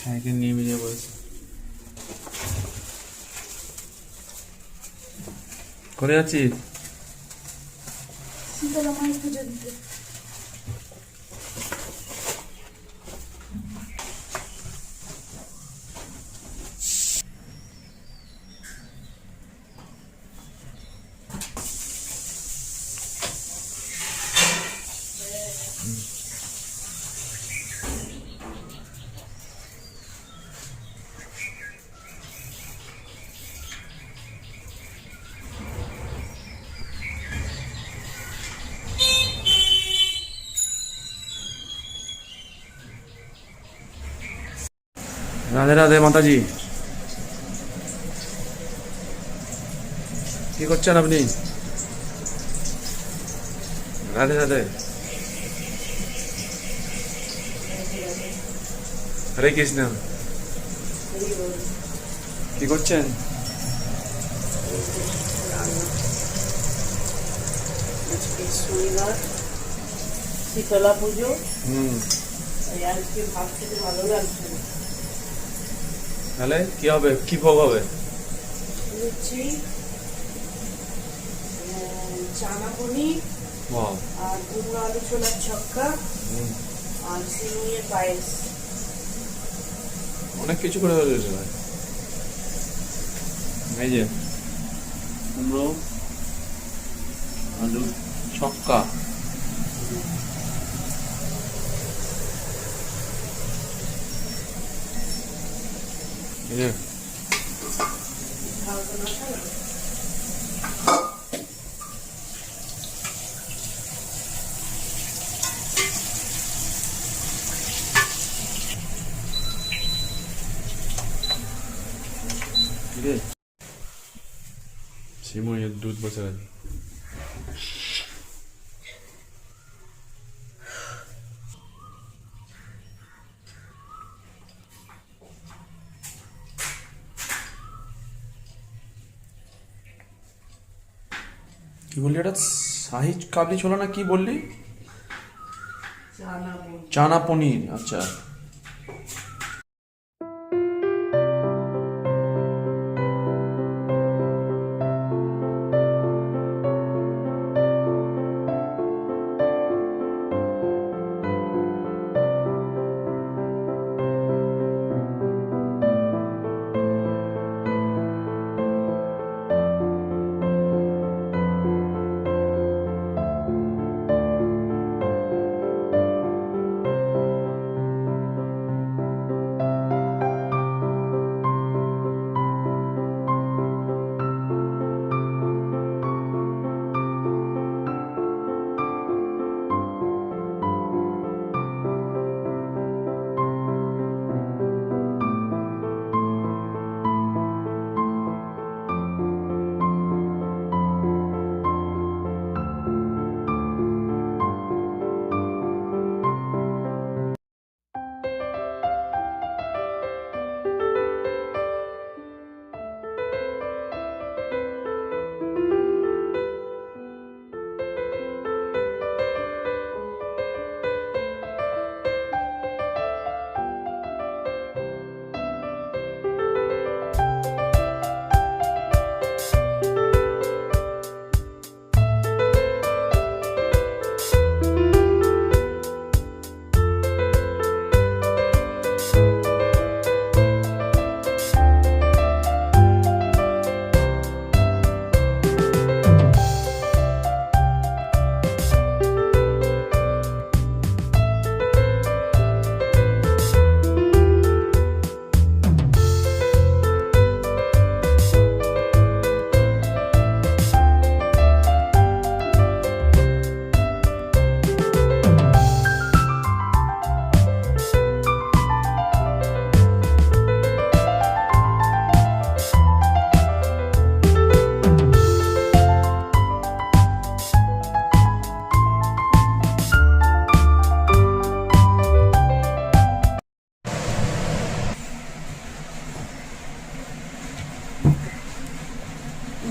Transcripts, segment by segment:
Cycle নিয়ে বেরিয়ে বলছে করে যাচ্ছিস? শীতলা মায়ের পুজো দিতে। রাধে রাধে মাতাজি। কি করছেন আপনি? রাধে রাধে। হরে কৃষ্ণ। কি করছেন? শনিবার শীতলা পুজো। হুম, আজকে ভাত খেতে ভালো লাগছে না। তাহলে কি হবে? কি ভোগ হবে? লুচি, চানা পনির বাহ, আর কুমড়ো আলু ছোলার ছক্কা আর সিমুইয়ের পায়েস। অনেক কিছু করে ফেলেছে ভাই। এই যে কুমড়ো আলু ছক্কা, এই যে হালকা মশলা। সিমুইয়ের দুধ বসে আছে। কি বললি এটা? শাহি কাবলি ছোলা না কি বললি? চানা পনির। চানা পনির, আচ্ছা।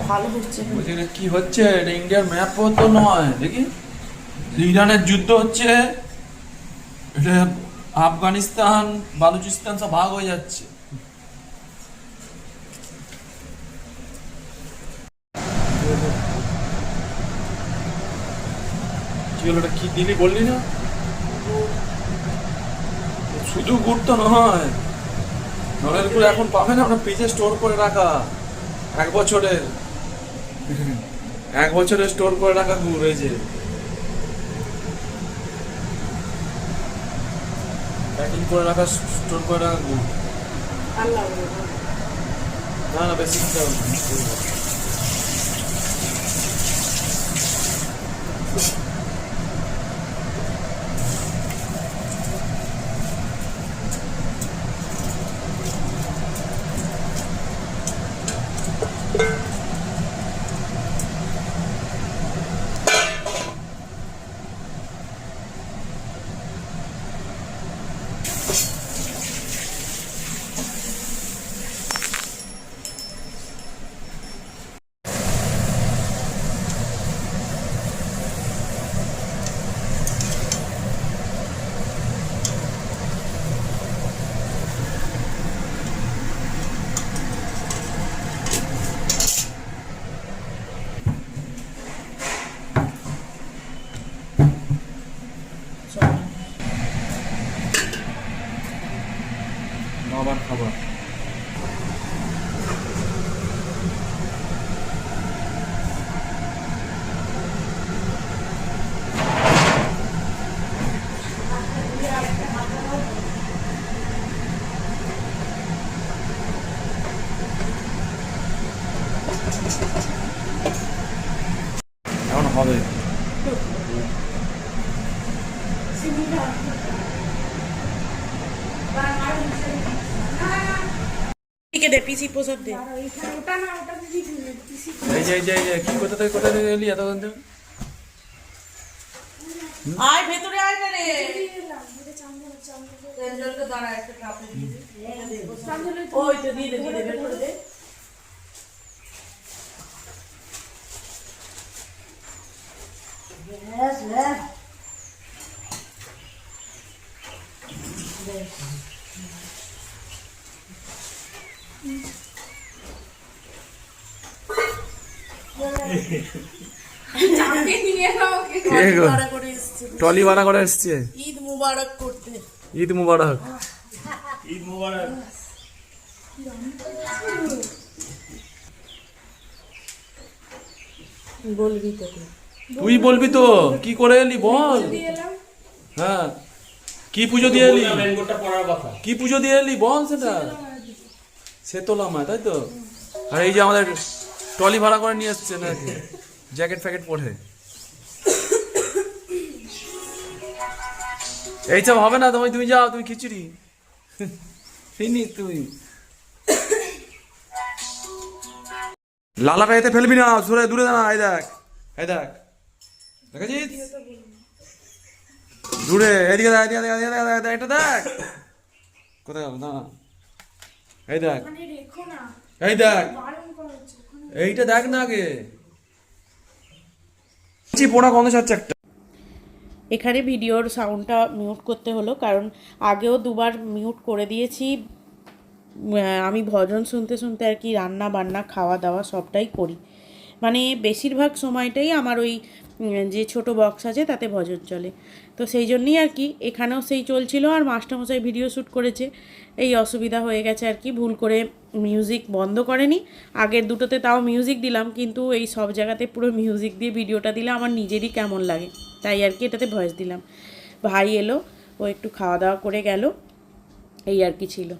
ভালো হচ্ছে। বলছি এটা কি হচ্ছে? এটা ইন্ডিয়ার ম্যাপ তো নয়, দেখি ইরানের যুদ্ধ হচ্ছে, এটা আফগানিস্তান বালুচিস্তান সব ভাগ হয়ে যাচ্ছে। কি হলো, ওটা কি দিলি বললি না? শুধু গুড় তো নয়, নলের গুড় এখন পাবে না, আমরা ফ্রিজে স্টোর করে রাখা 1 বছরের 1 বছরের স্টোর করে রাখা গুড়। এই যে প্যাকিং করে রাখা, স্টোর করে রাখা গুড়। আল্লাহ না না, বেশি দিতে হবে না। আবার খাবার এখন হবে। দে পিসি প্রসাদ দে। এই যে কি কোথা থেকে এলি এতক্ষণ ধরে? আয় ভেতরে আয় না রে। তেঞ্জলকে দাঁড়া একটা কাপে দিয়ে দে। ওই তো দিয়ে দে বের করে দে। টলি ভাড়া করে এসছে ঈদ মুবারক করতে। ঈদ মুবারক। ঈদ মুবারক। বলবি তো তুই বলবি তো, কি করে এলি বল। হ্যাঁ, কি পুজো দিয়ে এলি? রেনকোটটা পরার কথা। কি পুজো দিয়ে এলি বল সেটা। সেতলা মা, তাই তো? আর এই যে আমাদের টলি ভাড়া করে নিয়ে এসছে নাকি, জ্যাকেট ফ্যাকেট পরে। এইসব হবে না, তুমি যাও, তুমি খিচুড়ি ফিনি তুই। লালাটা এতে ফেলবি না, সরে দূরে দাঁড়া। এই দেখ দেখেছিস, দূরে। এদিকে দেখ, এটা দেখ কোথায় গেল না। এই দেখ, এই দেখ, এইটা দেখ না আগে। পোড়া গন্ধ ছাড়ছে একটা। এখানে ভিডিওর সাউন্ডটা মিউট করতে হলো, কারণ আগেও দুবার মিউট করে দিয়েছি। আমি ভজন শুনতে শুনতে আর কি রান্না বান্না খাওয়া দাওয়া সবটাই করি, মানে বেশিরভাগ সময়টাই আমার ওই যে ছোট বক্স আছে তাতে ভজন চলে। তো সেই জন্যই আর কি এখানেও সেই চলছিল, আর মাস্টারমশাই ভিডিও শ্যুট করেছে, এই অসুবিধা হয়ে গেছে আর কি। ভুল করে মিউজিক বন্ধ করেনি, আগের দুটোতে তাও মিউজিক দিলাম, কিন্তু এই সব জায়গাতে পুরো মিউজিক দিয়ে ভিডিওটা দিলে আমার নিজেরই কেমন লাগে, তাই আর কি এটাতে ভয়েস দিলাম। ভাই এলো, ও একটু খাওয়া দাওয়া করে গেল, এই আর কি ছিল।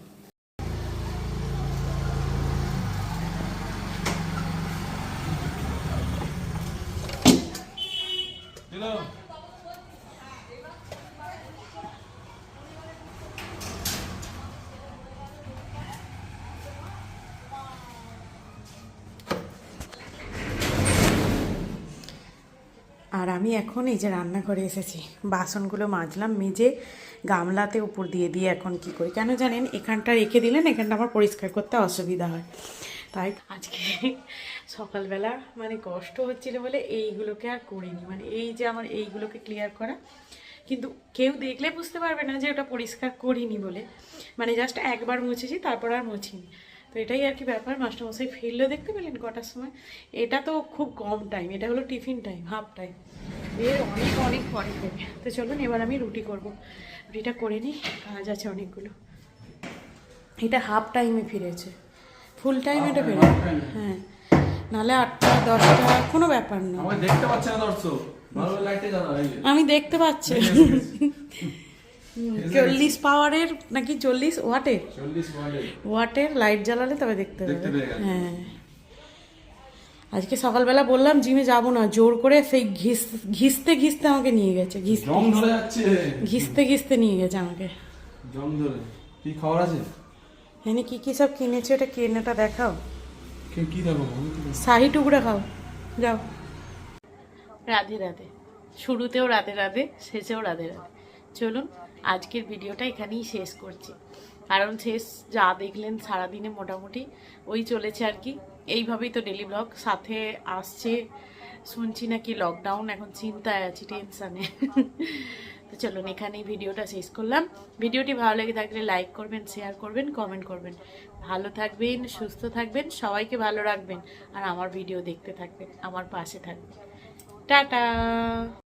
আর আমি এখন এই যে রান্নাঘরে এসেছি, বাসনগুলো মাজলাম, মেজে গামলাতে উপর দিয়ে এখন কি করি কেন জানেন, এখানটা রেখে দিলেন এখানটা আমার পরিষ্কার করতে অসুবিধা হয়, তাই আজকে সকালবেলা মানে কষ্ট হচ্ছিল বলে এইগুলোকে আর করিনি। মানে এই যে আমার এইগুলোকে ক্লিয়ার করা, কিন্তু কেউ দেখলে বুঝতে পারবে না যে ওটা পরিষ্কার করিনি বলে, মানে জাস্ট একবার মুছেছি তারপর আর মুছিনি। তো এটাই আর কি ব্যাপার। মাস্টারমশাই ফিরলেও দেখতে পেলেন কটার সময়। এটা তো খুব কম টাইম, এটা হলো টিফিন টাইম, হাফ টাইম, এর অনেক অনেক পরে দেবে। তো চলুন এবার আমি রুটি করব, রুটিটা করে নিই, কাজ আছে অনেকগুলো। এটা হাফ টাইমে ফিরেছে, ফুল টাইম এটা ফিরে, হ্যাঁ, নাহলে 8টা 10টা কোনো ব্যাপার না। আমাকে দেখতে পাচ্ছে না দর্শক, ভালো লাইটে জ্বালা এই যে। আমি দেখতে পাচ্ছি 40 পাওয়ারের নাকি 40 ওয়াটের, 40 ওয়াটের ওয়াটের লাইট জ্বালালে তবে দেখতে দেখতে পাবে। পেয়ে গেছে। হ্যাঁ, আজকে সকালবেলা বললাম জিমে যাব না, জোর করে সেই ঘিসতে ঘিসতে আমাকে নিয়ে গেছে, জং ধরে যাচ্ছে, ঘিসতে ঘিসতে নিয়ে গেছে আমাকে। জং ধরে। কি খবর আছে? এনে কি কি সব কিনেছে, ওটা কেনাটা দেখাও। কি দেখো? শাহি টুকরা খাও, যাও। রাধে রাধে, শুরুতেও রাধে রাধে, শেষেও রাধে রাধে। চলুন আজকের ভিডিওটা এখানেই শেষ করছি, কারণ শেষ যা দেখলেন সারাদিনে মোটামুটি ওই চলেছে আর কি। এইভাবেই তো ডেলি ব্লগ, সাথে আসছে শুনছি নাকি লকডাউন, এখন চিন্তায় আছি, টেনশানে। তো চলুন এখানেই ভিডিওটা শেষ করলাম। ভিডিওটি ভালো লেগে থাকলে লাইক করবেন, শেয়ার করবেন, কমেন্ট করবেন। ভালো থাকবেন, সুস্থ থাকবেন, সবাইকে ভালো রাখবেন, আর আমার ভিডিও দেখতে থাকবেন, আমার পাশে থাকবেন। টাটা।